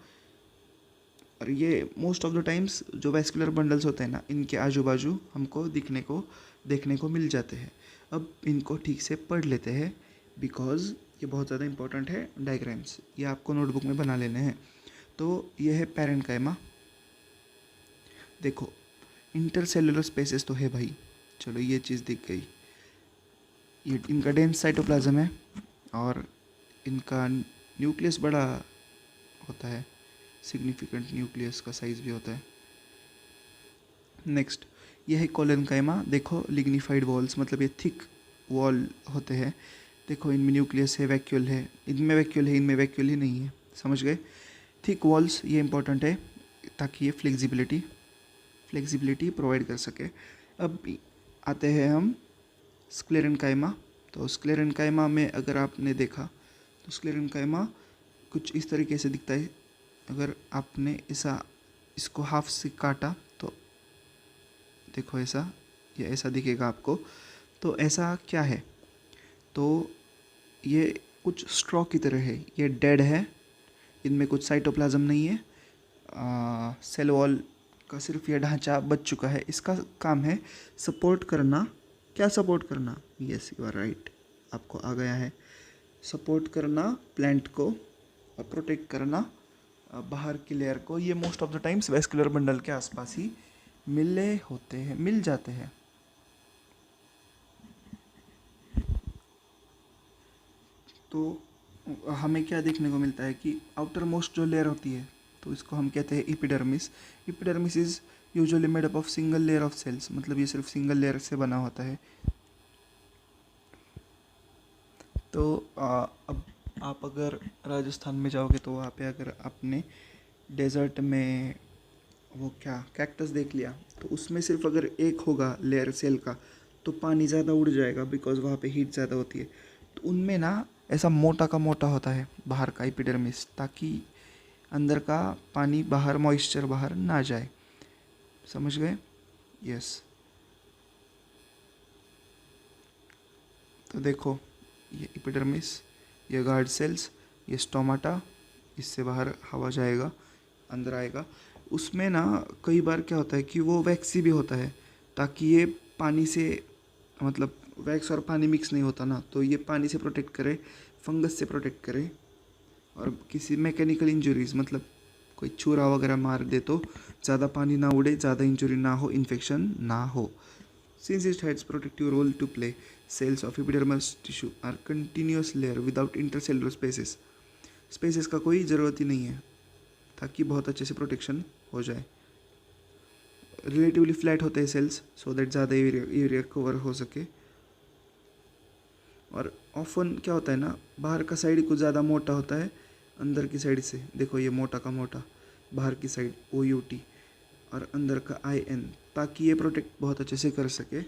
और ये मोस्ट ऑफ द टाइम्स जो वैस्कुलर बंडल्स होते हैं ना, इनके आजू बाजू हमको देखने को मिल जाते हैं। अब इनको ठीक से पढ़ लेते हैं, बिकॉज ये बहुत ज़्यादा इंपॉर्टेंट है डायग्राम्स, ये आपको नोटबुक में बना लेने हैं। तो ये है पैरेन्काइमा। देखो इंटरसेलुलर स्पेसेस तो है भाई, चलो ये चीज़ दिख गई। ये इनका डेंस साइटोप्लाज्म है और इनका न्यूक्लियस बड़ा होता है, सिग्निफिकेंट न्यूक्लियस का साइज़ भी होता है। नेक्स्ट ये है कोलेनकाइमा। देखो लिग्निफाइड वॉल्स, मतलब ये थिक वॉल होते हैं। देखो इनमें न्यूक्लियस है, वैक्यूल है, इनमें वैक्यूल है, इनमें वैक्यूल ही नहीं है, समझ गए? थिक वॉल्स ये इंपॉर्टेंट है ताकि ये फ्लेक्सिबिलिटी प्रोवाइड कर सके। अब आते हैं हम स्क्लेरेनकाइमा। तो स्क्लेरेनकाइमा में अगर आपने देखा तो स्क्लेरेनकाइमा कुछ इस तरीके से दिखता है। अगर आपने ऐसा इसको हाफ से काटा तो देखो ऐसा, ये ऐसा दिखेगा आपको। तो ऐसा क्या है, तो ये कुछ स्ट्रॉ की तरह है, ये डेड है, इनमें कुछ साइटोप्लाज्म नहीं है, सेल वॉल का सिर्फ ये ढांचा बच चुका है। इसका काम है सपोर्ट करना। क्या सपोर्ट करना? यस, यू आर राइट, आपको आ गया है। सपोर्ट करना प्लांट को और प्रोटेक्ट करना बाहर की लेयर को। ये most of the times vascular bundle के आसपास ही मिल जाते हैं। तो हमें क्या देखने को मिलता है कि आउटर मोस्ट जो लेयर होती है, तो इसको हम कहते हैं epidermis. Epidermis is usually made up of single layer of cells, मतलब ये सिर्फ सिंगल लेयर से बना होता है। तो अब आप अगर राजस्थान में जाओगे तो वहाँ पे अगर आपने डेजर्ट में वो क्या कैक्टस देख लिया, तो उसमें सिर्फ अगर एक होगा लेयर सेल का तो पानी ज़्यादा उड़ जाएगा, बिकॉज वहाँ पे हीट ज़्यादा होती है। तो उनमें ना ऐसा मोटा का मोटा होता है बाहर का एपिडर्मिस, ताकि अंदर का पानी बाहर, मॉइस्चर बाहर ना जाए। समझ गए? यस। तो देखो, ये एपिडर्मिस, ये गार्ड सेल्स, ये स्टोमाटा, इससे बाहर हवा जाएगा, अंदर आएगा। उसमें ना कई बार क्या होता है कि वो वैक्सी भी होता है, ताकि ये पानी से, मतलब वैक्स और पानी मिक्स नहीं होता ना, तो ये पानी से प्रोटेक्ट करे, फंगस से प्रोटेक्ट करे, और किसी मैकेनिकल इंजरीज, मतलब कोई छुरा वगैरह मार दे तो ज़्यादा पानी ना उड़े, ज़्यादा इंजरी ना हो, इन्फेक्शन ना हो। Since it has protective role to play, cells of epidermal tissue are continuous layer without intercellular spaces. Spaces का कोई ज़रूरत ही नहीं है, ताकि बहुत अच्छे से प्रोटेक्शन हो जाए। रिलेटिवली फ्लैट होते हैं सेल्स, सो दैट ज़्यादा एरिया कवर हो सके। और ऑफन क्या होता है ना, बाहर का साइड कुछ ज़्यादा मोटा होता है अंदर की साइड से। देखो ये मोटा का मोटा, बाहर की साइड OUT और अंदर का IN, ताकि ये प्रोटेक्ट बहुत अच्छे से कर सके।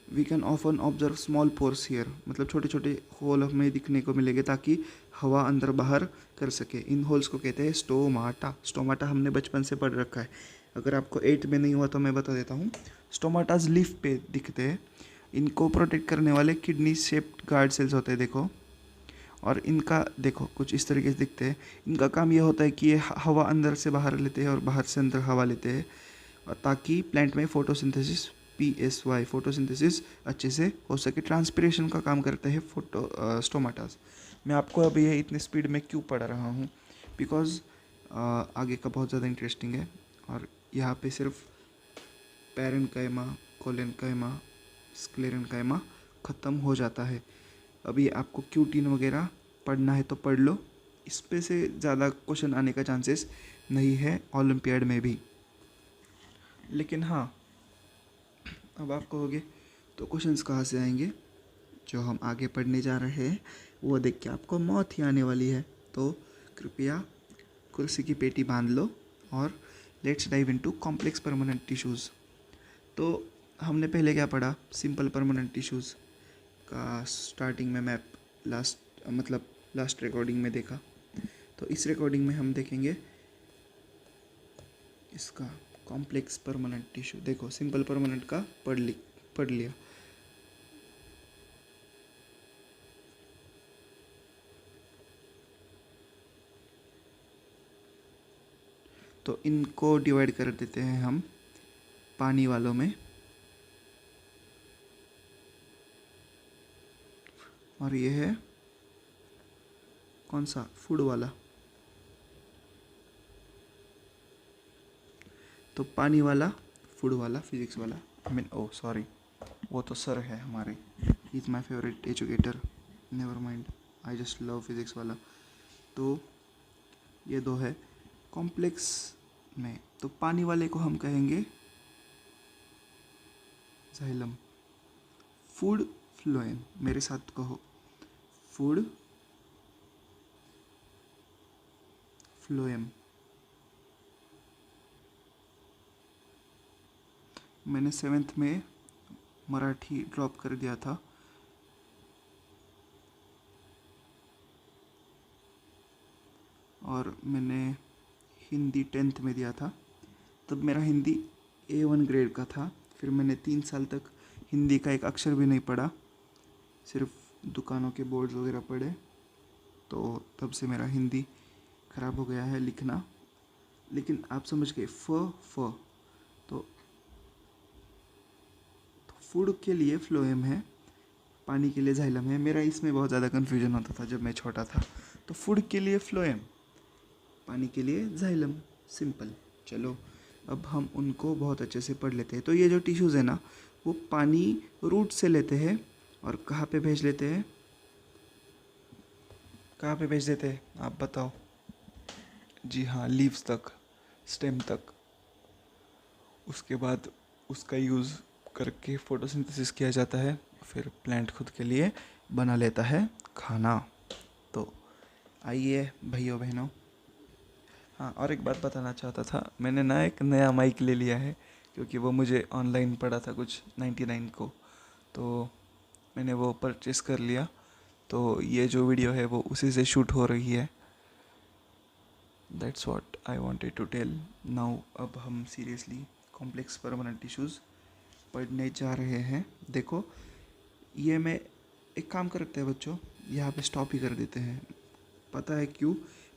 We can often observe small pores here, मतलब छोटे छोटे होल हमें दिखने को मिलेंगे, ताकि हवा अंदर बाहर कर सके। इन होल्स को कहते हैं स्टोमाटा। स्टोमाटा हमने बचपन से पढ़ रखा है, अगर आपको 8th में नहीं हुआ तो मैं बता देता हूँ। स्टोमाटाज लीफ पे दिखते हैं। इनको प्रोटेक्ट करने वाले किडनी शेप्ड गार्ड सेल्स होते हैं, देखो। और इनका देखो कुछ इस तरीके से दिखते हैं। इनका काम ये होता है कि ये हवा अंदर से बाहर लेते हैं और बाहर से अंदर हवा लेते हैं, और ताकि प्लांट में फोटोसिंथेसिस, PSY फोटोसिंथेसिस अच्छे से हो सके। ट्रांसपिरेशन का काम करते हैं स्टोमाटास। मैं आपको अभी ये इतने स्पीड में क्यों पढ़ा रहा हूँ, बिकॉज आगे का बहुत ज़्यादा इंटरेस्टिंग है। और यहाँ पे सिर्फ पैरेन्काइमा, कोलेन्काइमा, स्क्लेरेन्काइमा ख़त्म हो जाता है। अभी आपको क्यूटीन वगैरह पढ़ना है तो पढ़ लो, इस पे से ज़्यादा क्वेश्चन आने का चांसेस नहीं है ओलंपियाड में भी। लेकिन हाँ, अब आप कहोगे तो क्वेश्चंस कहाँ से आएंगे? जो हम आगे पढ़ने जा रहे हैं वो देख के आपको मौत ही आने वाली है। तो कृपया कुर्सी की पेटी बांध लो और let's dive into complex permanent tissues. तो हमने पहले क्या पढ़ा? सिंपल परमानेंट टिश्यूज़ का स्टार्टिंग में मैप लास्ट रिकॉर्डिंग में देखा। तो इस रिकॉर्डिंग में हम देखेंगे इसका कॉम्प्लेक्स परमानेंट टिश्यू। देखो सिंपल परमानेंट का पढ़ लिया। तो इनको डिवाइड कर देते हैं हम पानी वालों में, और ये है कौन सा? फूड वाला। तो पानी वाला, फूड वाला, फिजिक्स वाला, सॉरी, वो तो सर है हमारे, he is my favourite educator, never mind, I just love physics वाला। तो ये दो है कॉम्प्लेक्स में। तो पानी वाले को हम कहेंगे जाइलम। फूड फ्लोएम, मेरे साथ कहो, फूड फ्लोएम। मैंने 7th में मराठी ड्रॉप कर दिया था। और मैंने हिंदी 10th में दिया था। तब मेरा हिंदी A1 ग्रेड का था। फिर मैंने 3 साल तक हिंदी का एक अक्षर भी नहीं पढ़ा, सिर्फ दुकानों के बोर्ड्स वगैरह पढ़े। तो तब से मेरा हिंदी ख़राब हो गया है लिखना। लेकिन आप समझ गए, फ तो फूड के लिए फ्लोएम है, पानी के लिए जाइलम है। मेरा इसमें बहुत ज़्यादा कन्फ्यूजन होता था जब मैं छोटा था। तो फूड के लिए फ्लोएम, पानी के लिए जाइलम, सिंपल। चलो अब हम उनको बहुत अच्छे से पढ़ लेते हैं। तो ये जो टिश्यूज़ है ना, वो पानी रूट से लेते हैं और कहाँ पे भेज लेते हैं, कहाँ पे भेज देते हैं आप बताओ? जी हाँ, लीव्स तक, स्टेम तक। उसके बाद उसका यूज़ करके फोटोसिंथेसिस किया जाता है, फिर प्लांट खुद के लिए बना लेता है खाना। तो आइए भाइयों बहनों, हाँ और एक बात बताना चाहता था, मैंने ना एक नया माइक ले लिया है, क्योंकि वो मुझे ऑनलाइन पड़ा था कुछ 99 को, तो मैंने वो परचेस कर लिया। तो ये जो वीडियो है वो उसी से शूट हो रही है। That's what I wanted to tell now. अब हम सीरियसली कॉम्प्लेक्स परमानेंट टिश्यूज़ पढ़ने जा रहे हैं। देखो ये मैं एक काम करते हैं बच्चों, यहाँ पे स्टॉप ही कर देते हैं। पता है क्यों?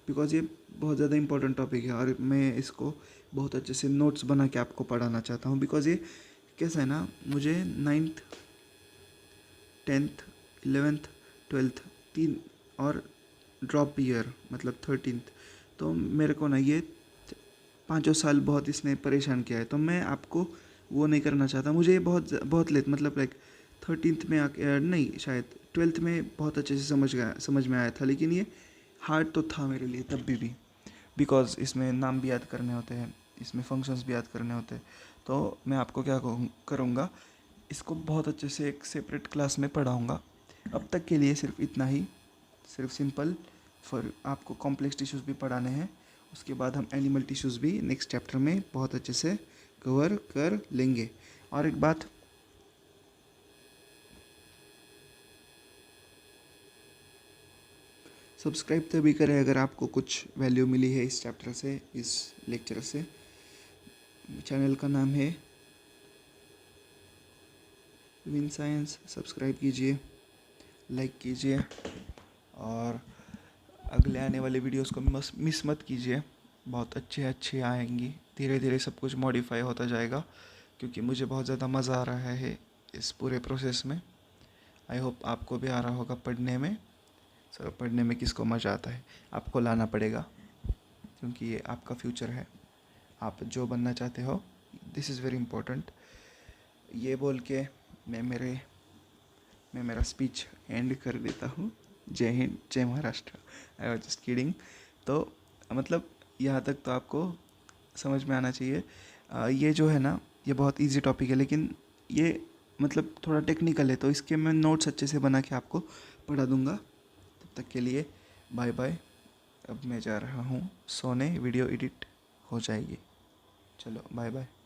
बिकॉज़ ये बहुत ज़्यादा इंपॉर्टेंट टॉपिक है और मैं इसको बहुत अच्छे से नोट्स बना के आपको पढ़ाना चाहता हूँ। बिकॉज़ ये कैसा है ना, मुझे 9th 10th 11th 12th 3 और ड्रॉप ईयर मतलब 13th, तो मेरे को ना ये 5 साल बहुत इसने परेशान किया है। तो मैं आपको वो नहीं करना चाहता। मुझे ये बहुत लेट मतलब लाइक 13th में आके नहीं, शायद 12th में बहुत अच्छे से समझ में आया था। लेकिन ये हार्ड तो था मेरे लिए तब भी बिकॉज़ इसमें नाम भी याद करने होते हैं, इसमें फंक्शंस भी याद करने होते हैं। तो मैं आपको क्या करूँगा, इसको बहुत अच्छे से एक सेपरेट क्लास में पढ़ाऊँगा। अब तक के लिए सिर्फ इतना ही, सिर्फ सिंपल। फिर आपको कॉम्प्लेक्स टिश्यूज़ भी पढ़ाने हैं। उसके बाद हम एनिमल टिश्यूज़ भी नेक्स्ट चैप्टर में बहुत अच्छे से कवर कर लेंगे। और एक बात, सब्सक्राइब तभी करें अगर आपको कुछ वैल्यू मिली है इस चैप्टर से, इस लेक्चर से। चैनल का नाम है विन साइंस। सब्सक्राइब कीजिए, लाइक कीजिए और अगले आने वाले वीडियोस को मिस मत कीजिए। बहुत अच्छे आएंगी। धीरे धीरे सब कुछ मॉडिफाई होता जाएगा, क्योंकि मुझे बहुत ज़्यादा मज़ा आ रहा है इस पूरे प्रोसेस में। आई होप आपको भी आ रहा होगा पढ़ने में। सर पढ़ने में किसको मज़ा आता है? आपको लाना पड़ेगा, क्योंकि ये आपका फ्यूचर है। आप जो बनना चाहते हो, दिस इज़ वेरी इम्पोर्टेंट। ये बोल के मैं मेरा स्पीच एंड कर देता हूँ। जय हिंद, जय Maharashtra. I was just kidding. तो मतलब यहाँ तक तो आपको समझ में आना चाहिए। ये जो है ना, ये बहुत इजी टॉपिक है, लेकिन ये मतलब थोड़ा टेक्निकल है, तो इसके मैं नोट्स अच्छे से बना के आपको पढ़ा दूँगा। तब तक के लिए बाय बाय। अब मैं जा रहा हूँ सोने, वीडियो एडिट हो जाएगी। चलो बाय बाय।